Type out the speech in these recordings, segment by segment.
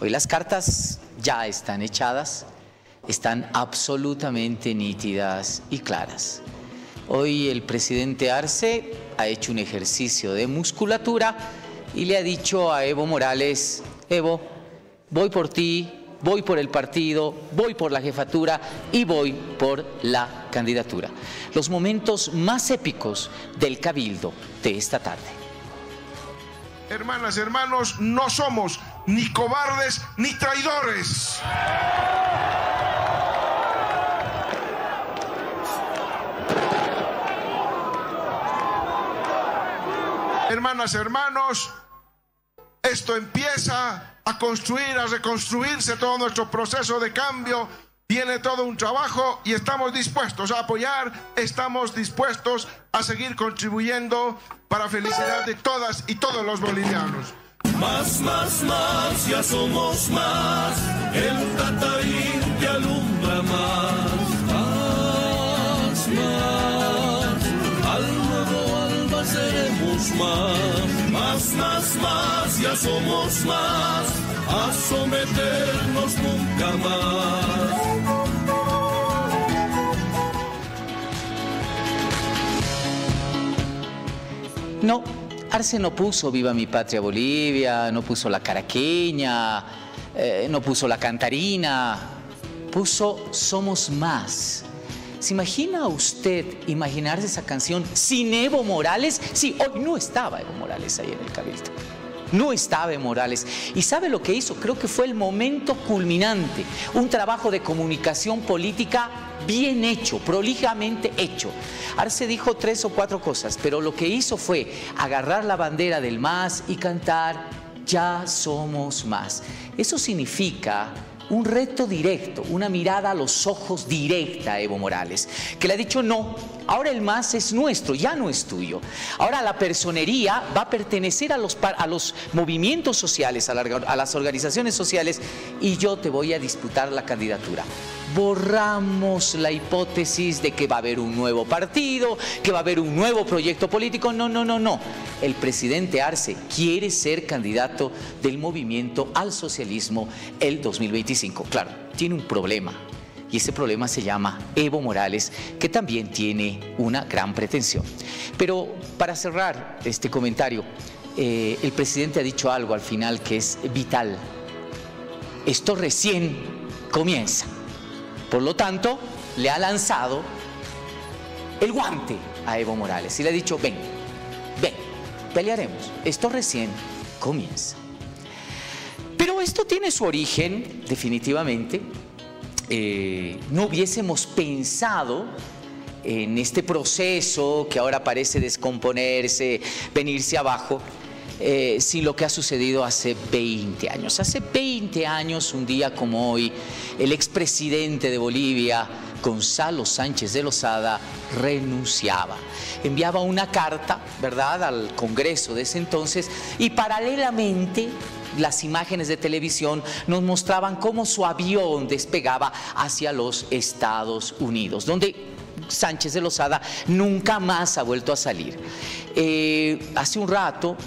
Hoy las cartas ya están echadas, están absolutamente nítidas y claras. Hoy el presidente Arce ha hecho un ejercicio de musculatura y le ha dicho a Evo Morales: Evo, voy por ti, voy por el partido, voy por la jefatura y voy por la candidatura. Los momentos más épicos del cabildo de esta tarde. Hermanas, hermanos, no somos ni cobardes ni traidores. Hermanas, hermanos, esto empieza a construir, a reconstruirse todo nuestro proceso de cambio. Viene todo un trabajo y estamos dispuestos a apoyar, estamos dispuestos a seguir contribuyendo para felicidad de todas y todos los bolivianos. Más, ya somos más, el Catarí te alumbra más, al nuevo alba seremos más, ya somos más, a someternos nunca más. No, Arce no puso Viva mi patria Bolivia, no puso la caraqueña, no puso la cantarina, puso Somos Más. ¿Se imagina usted imaginarse esa canción sin Evo Morales? Sí, hoy no estaba Evo Morales ahí en el cabildo. No estaba Evo Morales. ¿Y sabe lo que hizo? Creo que fue el momento culminante. Un trabajo de comunicación política bien hecho, prolijamente hecho. Arce dijo 3 o 4 cosas, pero lo que hizo fue agarrar la bandera del MAS y cantar Ya somos más. Eso significa un reto directo, una mirada a los ojos directa a Evo Morales, que le ha dicho: no, ahora el MAS es nuestro, ya no es tuyo. Ahora la personería va a pertenecer a los movimientos sociales, a las organizaciones sociales, y yo te voy a disputar la candidatura. Borramos la hipótesis de que va a haber un nuevo partido, que va a haber un nuevo proyecto político. No, no, no, no. El presidente Arce quiere ser candidato del movimiento al socialismo el 2025. Claro, tiene un problema, y ese problema se llama Evo Morales, que también tiene una gran pretensión. Pero para cerrar este comentario, el presidente ha dicho algo al final que es vital. Esto recién comienza. Por lo tanto, le ha lanzado el guante a Evo Morales y le ha dicho: ven, pelearemos. Esto recién comienza. Pero esto tiene su origen, definitivamente. No hubiésemos pensado en este proceso que ahora parece descomponerse, venirse abajo, sin lo que ha sucedido hace 20 años. Hace 20 años, un día como hoy, el expresidente de Bolivia, Gonzalo Sánchez de Lozada, renunciaba. Enviaba una carta, ¿verdad?, al Congreso de ese entonces, y paralelamente las imágenes de televisión nos mostraban cómo su avión despegaba hacia los Estados Unidos, donde Sánchez de Lozada nunca más ha vuelto a salir. Hace un rato,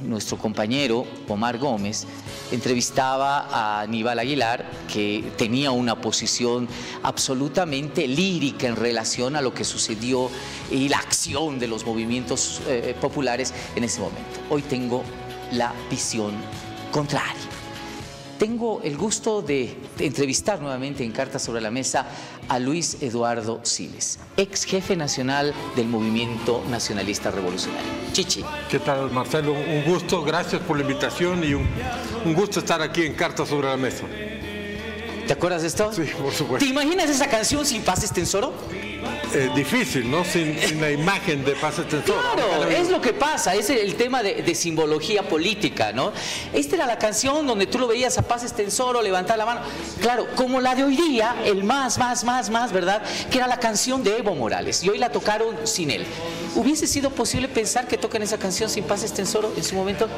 nuestro compañero Omar Gómez entrevistaba a Aníbal Aguilar, que tenía una posición absolutamente lírica en relación a lo que sucedió y la acción de los movimientos populares en ese momento. Hoy tengo la visión contraria. Tengo el gusto de entrevistar nuevamente en Cartas sobre la Mesa a Luis Eduardo Siles, ex jefe nacional del Movimiento Nacionalista Revolucionario. Chichi. ¿Qué tal, Marcelo? Un gusto, gracias por la invitación y un gusto estar aquí en Cartas sobre la Mesa. ¿Te acuerdas de esto? Sí, por supuesto. ¿Te imaginas esa canción sin Paz Estenssoro? Difícil, ¿no? Sin la imagen de Paz Estenssoro. Claro, es lo que pasa, es el tema de simbología política, ¿no? Esta era la canción donde tú lo veías a Paz Estenssoro levantar la mano. Claro, como la de hoy día, el más, ¿verdad? Que era la canción de Evo Morales, y hoy la tocaron sin él. ¿Hubiese sido posible pensar que tocan esa canción sin Paz Estenssoro en su momento?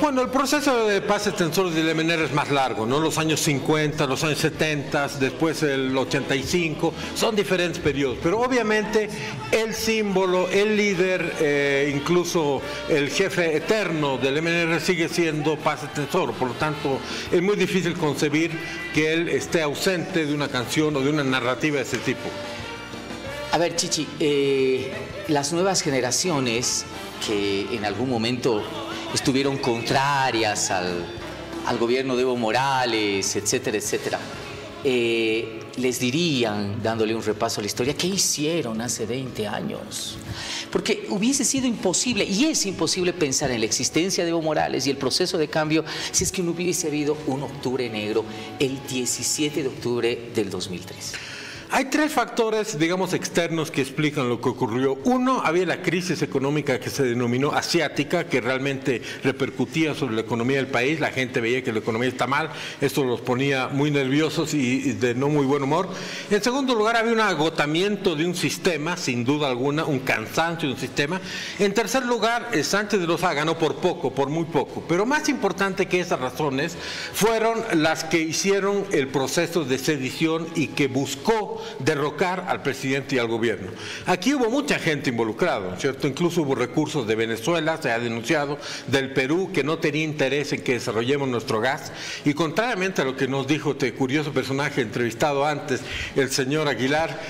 Bueno, el proceso de Paz Estenssoro de MNR es más largo, ¿no? Los años 50, los años 70, después el 85, son diferentes periodos, pero obviamente el símbolo, el líder, incluso el jefe eterno del MNR sigue siendo Paz Estenssoro, por lo tanto es muy difícil concebir que él esté ausente de una canción o de una narrativa de ese tipo. A ver, Chichi, las nuevas generaciones que en algún momento estuvieron contrarias al gobierno de Evo Morales, etcétera, etcétera, les dirían, dándole un repaso a la historia, ¿qué hicieron hace 20 años? Porque hubiese sido imposible, y es imposible pensar en la existencia de Evo Morales y el proceso de cambio si es que no hubiese habido un octubre negro el 17 de octubre del 2003. Hay tres factores, digamos, externos que explican lo que ocurrió. Uno, había la crisis económica que se denominó asiática, que realmente repercutía sobre la economía del país. La gente veía que la economía está mal, esto los ponía muy nerviosos y de no muy buen humor. En segundo lugar, había un agotamiento de un sistema, sin duda alguna, un cansancio de un sistema. En tercer lugar, Sánchez de Lozada ganó por poco, por muy poco. Pero más importante que esas razones fueron las que hicieron el proceso de sedición y que buscó derrocar al presidente y al gobierno. Aquí hubo mucha gente involucrada, ¿cierto? Incluso hubo recursos de Venezuela, se ha denunciado, del Perú, que no tenía interés en que desarrollemos nuestro gas, y contrariamente a lo que nos dijo este curioso personaje entrevistado antes, el señor Aguilar,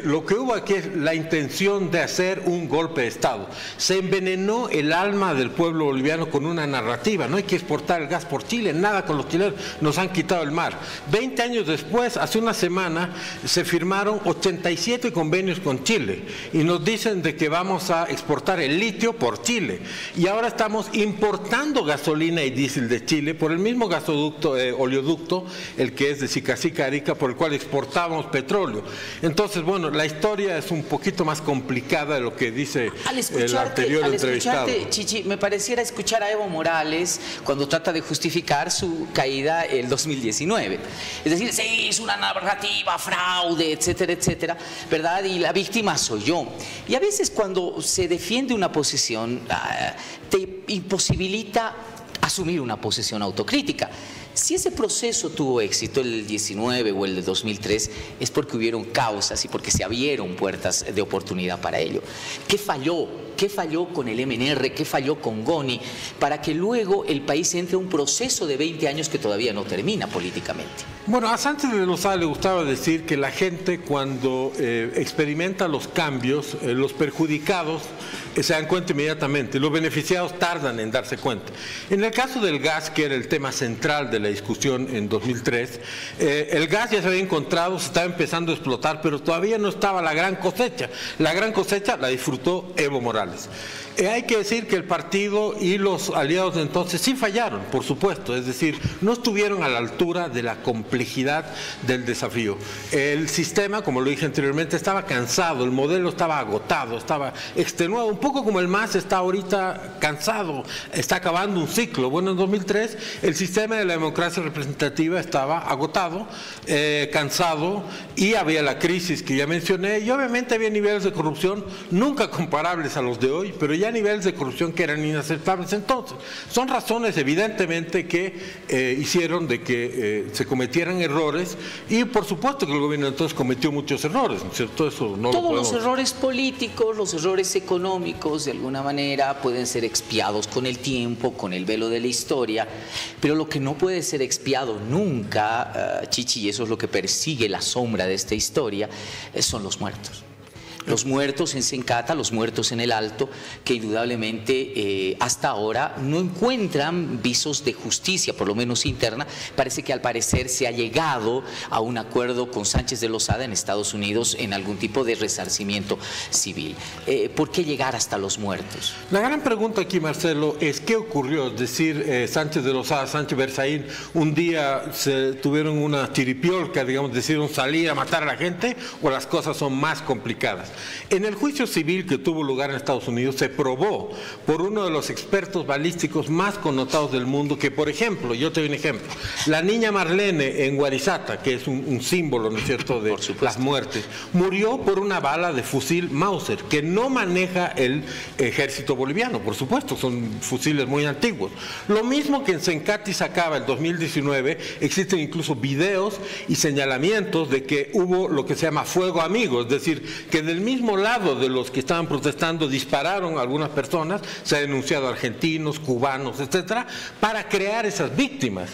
lo que hubo aquí es la intención de hacer un golpe de Estado. Se envenenó el alma del pueblo boliviano con una narrativa, no hay que exportar el gas por Chile, nada con los chilenos, nos han quitado el mar. 20 años después, hace una semana, se firmaron 87 convenios con Chile y nos dicen de que vamos a exportar el litio por Chile, y ahora estamos importando gasolina y diésel de Chile por el mismo gasoducto, oleoducto, el que es de Sicacica a Arica, por el cual exportábamos petróleo. Entonces, bueno, la historia es un poquito más complicada de lo que dice el anterior entrevistado. Chichi, me pareciera escuchar a Evo Morales cuando trata de justificar su caída el 2019. Es decir, sí, es una narrativa, fraude, etcétera, etcétera, ¿verdad? Y la víctima soy yo. Y a veces cuando se defiende una posición, te imposibilita asumir una posición autocrítica. Si ese proceso tuvo éxito, el 19 o el de 2003, es porque hubieron causas y porque se abrieron puertas de oportunidad para ello. ¿Qué falló? ¿Qué falló con el MNR? ¿Qué falló con Goni? Para que luego el país entre a un proceso de 20 años que todavía no termina políticamente. Bueno, a Sánchez de Lozada le gustaba decir que la gente cuando experimenta los cambios, los perjudicados se dan cuenta inmediatamente, los beneficiados tardan en darse cuenta. En el caso del gas, que era el tema central de la discusión en 2003, el gas ya se había encontrado, se estaba empezando a explotar, pero todavía no estaba la gran cosecha. La gran cosecha la disfrutó Evo Morales. Hay que decir que el partido y los aliados de entonces sí fallaron, por supuesto, es decir, no estuvieron a la altura de la complejidad del desafío. El sistema, como lo dije anteriormente, estaba cansado, el modelo estaba agotado, estaba extenuado, un poco como el MAS está ahorita cansado, está acabando un ciclo. Bueno, en 2003 el sistema de la democracia representativa estaba agotado, cansado, y había la crisis que ya mencioné, y obviamente había niveles de corrupción nunca comparables a los de hoy, pero ya niveles de corrupción que eran inaceptables entonces. Son razones evidentemente que hicieron de que se cometieran errores, y por supuesto que el gobierno entonces cometió muchos errores, ¿no es cierto? Eso no Todos lo podemos... los errores políticos, los errores económicos, de alguna manera pueden ser expiados con el tiempo, con el velo de la historia, pero lo que no puede ser expiado nunca, Chichi, y eso es lo que persigue la sombra de esta historia, son los muertos. Los muertos en Sencata, los muertos en el Alto, que indudablemente hasta ahora no encuentran visos de justicia, por lo menos interna. Parece que al parecer se ha llegado a un acuerdo con Sánchez de Lozada en Estados Unidos en algún tipo de resarcimiento civil. ¿Por qué llegar hasta los muertos? La gran pregunta aquí, Marcelo, es ¿qué ocurrió? Es decir, Sánchez de Lozada, Sánchez Berzaín, un día se tuvieron una chiripiolca, digamos, decidieron salir a matar a la gente, o las cosas son más complicadas. En el juicio civil que tuvo lugar en Estados Unidos se probó por uno de los expertos balísticos más connotados del mundo que, por ejemplo, yo te doy un ejemplo, la niña Marlene en Guarizata, que es un símbolo, ¿no es cierto?, de las muertes, murió por una bala de fusil Mauser, que no maneja el ejército boliviano, por supuesto, son fusiles muy antiguos. Lo mismo que en Sencati Sacaba, el 2019, existen incluso videos y señalamientos de que hubo lo que se llama fuego amigo, es decir, que del mismo lado de los que estaban protestando dispararon a algunas personas, se ha denunciado a argentinos, cubanos, etcétera, para crear esas víctimas.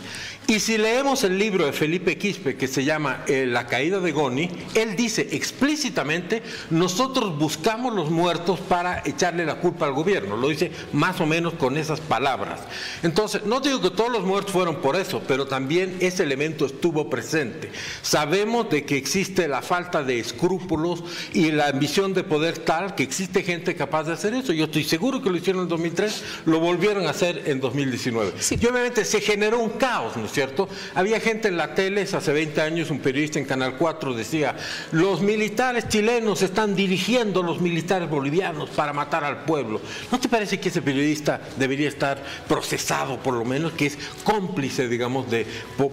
Y si leemos el libro de Felipe Quispe, que se llama La caída de Goni, él dice explícitamente, nosotros buscamos los muertos para echarle la culpa al gobierno, lo dice más o menos con esas palabras. Entonces, no digo que todos los muertos fueron por eso, pero también ese elemento estuvo presente. Sabemos de que existe la falta de escrúpulos y la ambición de poder tal que existe gente capaz de hacer eso. Yo estoy seguro que lo hicieron en 2003, lo volvieron a hacer en 2019. Sí. Y obviamente se generó un caos, ¿no es cierto? Había gente en la tele, hace 20 años, un periodista en Canal 4 decía, los militares chilenos están dirigiendo a los militares bolivianos para matar al pueblo. ¿No te parece que ese periodista debería estar procesado, por lo menos, que es cómplice, digamos,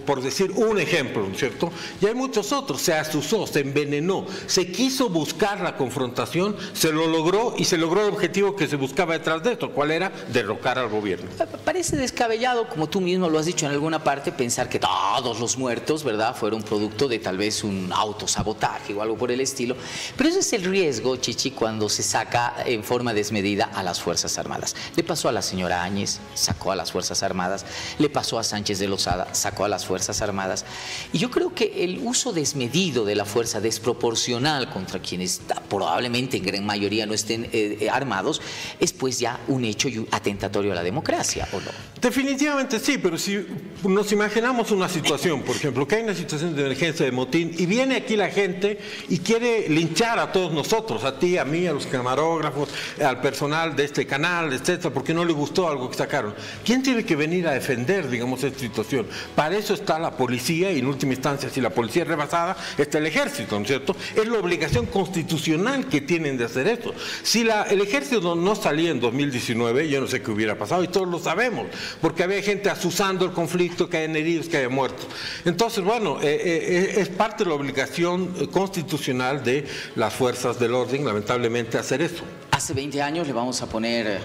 por decir un ejemplo, ¿no es cierto? Y hay muchos otros, se asusó, se envenenó, se quiso buscar la confrontación, se lo logró y se logró el objetivo que se buscaba detrás de esto, ¿cuál era? Derrocar al gobierno. Parece descabellado, como tú mismo lo has dicho en alguna parte, pensar que todos los muertos, ¿verdad?, fueron producto de tal vez un autosabotaje o algo por el estilo, pero ese es el riesgo, Chichi, cuando se saca en forma desmedida a las Fuerzas Armadas. Le pasó a la señora Áñez, sacó a las Fuerzas Armadas, le pasó a Sánchez de Lozada, sacó a las Fuerzas Armadas, y yo creo que el uso desmedido de la fuerza, desproporcional contra quienes probablemente en gran mayoría no estén armados, es pues ya un hecho y un atentatorio a la democracia, ¿o no? Definitivamente sí, pero si nos imaginamos una situación, por ejemplo, que hay una situación de emergencia, de motín, y viene aquí la gente y quiere linchar a todos nosotros, a ti, a mí, a los camarógrafos, al personal de este canal, etcétera, porque no le gustó algo que sacaron. ¿Quién tiene que venir a defender, digamos, esta situación? Para eso está la policía y en última instancia, si la policía es rebasada, está el ejército, ¿no es cierto? Es la obligación constitucional que tienen de hacer eso. Si el ejército no salía en 2019, yo no sé qué hubiera pasado y todos lo sabemos, porque había gente azuzando el conflicto, que hayan heridos, que hayan muertos. Entonces, bueno, es parte de la obligación constitucional de las fuerzas del orden, lamentablemente, hacer eso. Hace 20 años le vamos a poner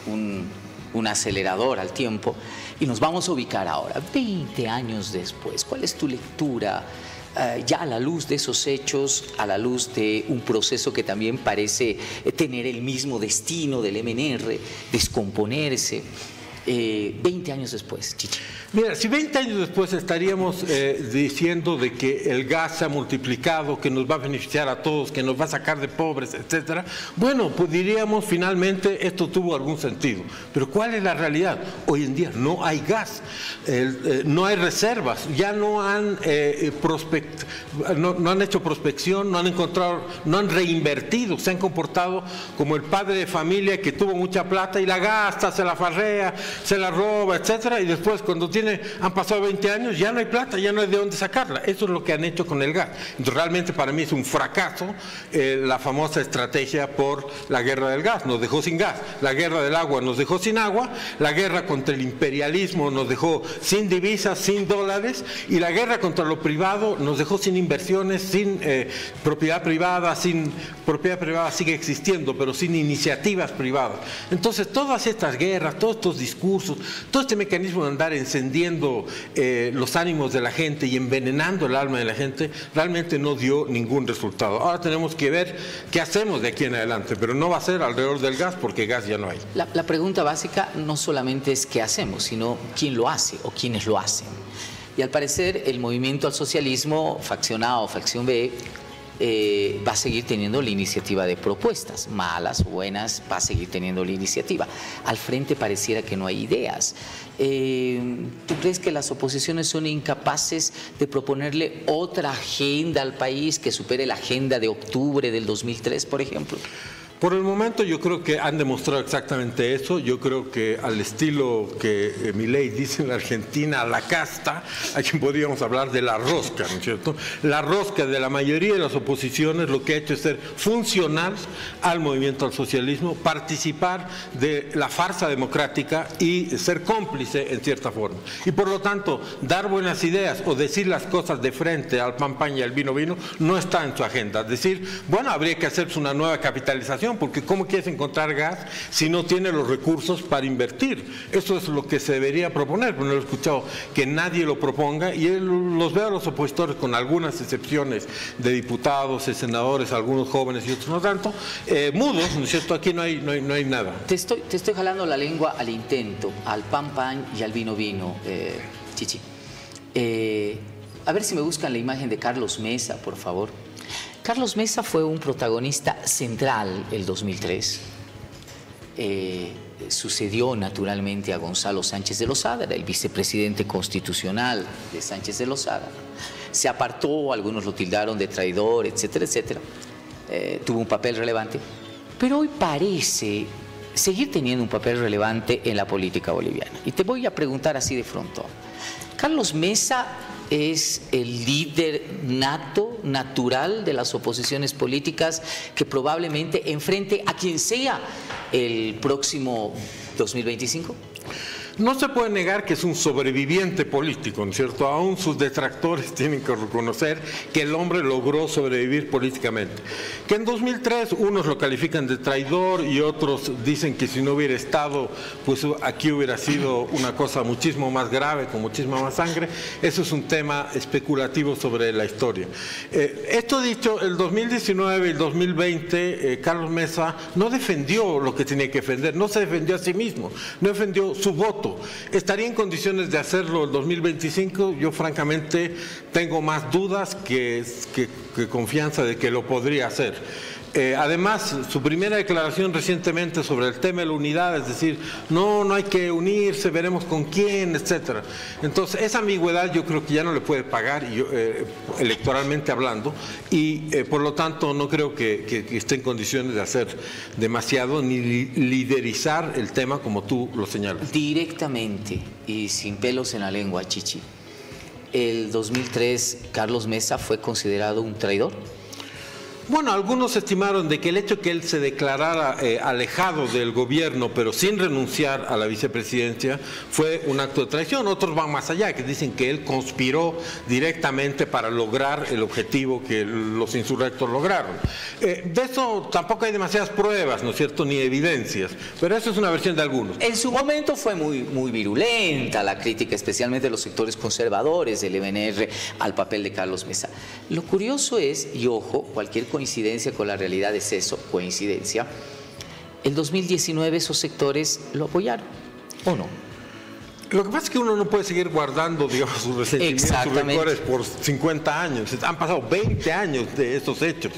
un acelerador al tiempo y nos vamos a ubicar ahora, 20 años después. ¿Cuál es tu lectura? Ya a la luz de esos hechos, a la luz de un proceso que también parece tener el mismo destino del MNR, descomponerse, 20 años después, Chichi. Mira, si 20 años después estaríamos diciendo de que el gas se ha multiplicado, que nos va a beneficiar a todos, que nos va a sacar de pobres, etcétera, bueno, pues diríamos finalmente esto tuvo algún sentido. Pero ¿cuál es la realidad? Hoy en día no hay gas, no hay reservas, ya no han no han hecho prospección, no han encontrado, no han reinvertido, se han comportado como el padre de familia que tuvo mucha plata y la gasta, se la farrea, se la roba, etcétera, y después cuando han pasado 20 años, ya no hay plata, ya no hay de dónde sacarla. Eso es lo que han hecho con el gas. Entonces, realmente para mí es un fracaso la famosa estrategia por la guerra del gas. Nos dejó sin gas. La guerra del agua nos dejó sin agua. La guerra contra el imperialismo nos dejó sin divisas, sin dólares. Y la guerra contra lo privado nos dejó sin inversiones, sin propiedad privada, sigue existiendo, pero sin iniciativas privadas. Entonces, todas estas guerras, todos estos discursos, todo este mecanismo de andar encendiendo los ánimos de la gente y envenenando el alma de la gente, realmente no dio ningún resultado. Ahora tenemos que ver qué hacemos de aquí en adelante, pero no va a ser alrededor del gas, porque gas ya no hay. La pregunta básica no solamente es qué hacemos, sino quién lo hace o quiénes lo hacen. Y al parecer el movimiento al socialismo, facción A o facción B, va a seguir teniendo la iniciativa de propuestas, malas o buenas, va a seguir teniendo la iniciativa. Al frente pareciera que no hay ideas. ¿Tú crees que las oposiciones son incapaces de proponerle otra agenda al país que supere la agenda de octubre del 2003, por ejemplo? Por el momento yo creo que han demostrado exactamente eso. Yo creo que al estilo que Milei dice en la Argentina, a la casta, aquí podríamos hablar de la rosca, ¿no es cierto? La rosca de la mayoría de las oposiciones lo que ha hecho es ser funcional al movimiento al socialismo, participar de la farsa democrática y ser cómplice en cierta forma. Y por lo tanto, dar buenas ideas o decir las cosas de frente al pan pan y al vino vino no está en su agenda. Es decir, bueno, habría que hacerse una nueva capitalización, porque ¿cómo quieres encontrar gas si no tiene los recursos para invertir? Eso es lo que se debería proponer, pero no he escuchado que nadie lo proponga, y los veo a los opositores, con algunas excepciones de diputados, de senadores, algunos jóvenes y otros no tanto, mudos, ¿no es cierto? Aquí no hay nada. Te estoy jalando la lengua al intento, al pan pan y al vino vino, Chichi. A ver si me buscan la imagen de Carlos Mesa, por favor. Carlos Mesa fue un protagonista central el 2003. Sucedió naturalmente a Gonzalo Sánchez de Lozada, era el vicepresidente constitucional de Sánchez de Lozada. Se apartó, algunos lo tildaron de traidor, etcétera, etcétera. Tuvo un papel relevante, pero hoy parece seguir teniendo un papel relevante en la política boliviana. Y te voy a preguntar así de frontón. Carlos Mesa es el líder nato, natural de las oposiciones políticas que probablemente enfrente a quien sea el próximo 2025. No se puede negar que es un sobreviviente político, ¿no es cierto? Aún sus detractores tienen que reconocer que el hombre logró sobrevivir políticamente. Que en 2003 unos lo califican de traidor y otros dicen que si no hubiera estado, pues aquí hubiera sido una cosa muchísimo más grave, con muchísima más sangre. Eso es un tema especulativo sobre la historia. Esto dicho, el 2019 y el 2020, Carlos Mesa no defendió lo que tenía que defender, no se defendió a sí mismo, no defendió su voto. ¿Estaría en condiciones de hacerlo el 2025? Yo francamente tengo más dudas que confianza de que lo podría hacer. Además, su primera declaración recientemente sobre el tema de la unidad, es decir, no hay que unirse, veremos con quién, etcétera. Entonces, esa ambigüedad yo creo que ya no le puede pagar, electoralmente hablando, y por lo tanto no creo que esté en condiciones de hacer demasiado ni liderizar el tema como tú lo señalas. Directamente y sin pelos en la lengua, Chichi. ¿El 2003 Carlos Mesa fue considerado un traidor? Bueno, algunos estimaron de que el hecho que él se declarara alejado del gobierno, pero sin renunciar a la vicepresidencia, fue un acto de traición. Otros van más allá, que dicen que él conspiró directamente para lograr el objetivo que los insurrectos lograron. De eso tampoco hay demasiadas pruebas, ¿no es cierto?, ni evidencias, pero eso es una versión de algunos. En su momento fue muy virulenta la crítica, especialmente de los sectores conservadores del MNR, al papel de Carlos Mesa. Lo curioso es, y ojo, cualquier coincidencia con la realidad es eso, coincidencia, el 2019 esos sectores lo apoyaron, ¿o no? Lo que pasa es que uno no puede seguir guardando, digamos, sus resentimientos, sus rencores por 50 años. Han pasado 20 años de estos hechos.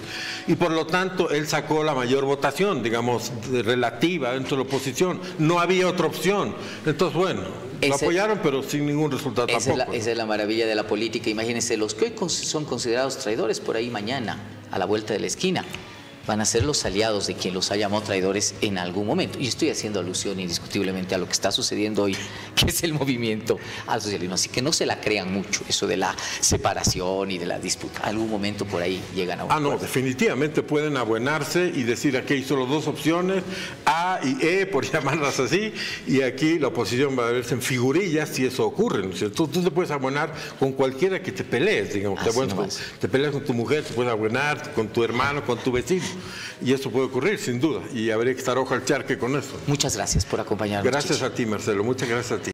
Y por lo tanto, él sacó la mayor votación, digamos, relativa dentro de la oposición. No había otra opción. Entonces, bueno, lo apoyaron, pero sin ningún resultado tampoco. Esa es la maravilla de la política. Imagínense, los que hoy son considerados traidores, por ahí mañana, a la vuelta de la esquina, van a ser los aliados de quien los ha llamado traidores en algún momento. Y estoy haciendo alusión indiscutiblemente a lo que está sucediendo hoy, que es el movimiento al socialismo. Así que no se la crean mucho, eso de la separación y de la disputa. Algún momento por ahí llegan a un acuerdo. No, definitivamente pueden abuenarse y decir aquí hay solo dos opciones, A y E, por llamarlas así, y aquí la oposición va a verse en figurillas si eso ocurre, ¿no es cierto? Tú te puedes abuenar con cualquiera que te pelees, digamos. Te peleas con tu mujer, te puedes abuenar con tu hermano, con tu vecino. Y eso puede ocurrir, sin duda, y habría que estar ojo al charque con eso. Muchas gracias por acompañarnos. Gracias a ti, Marcelo, muchas gracias a ti.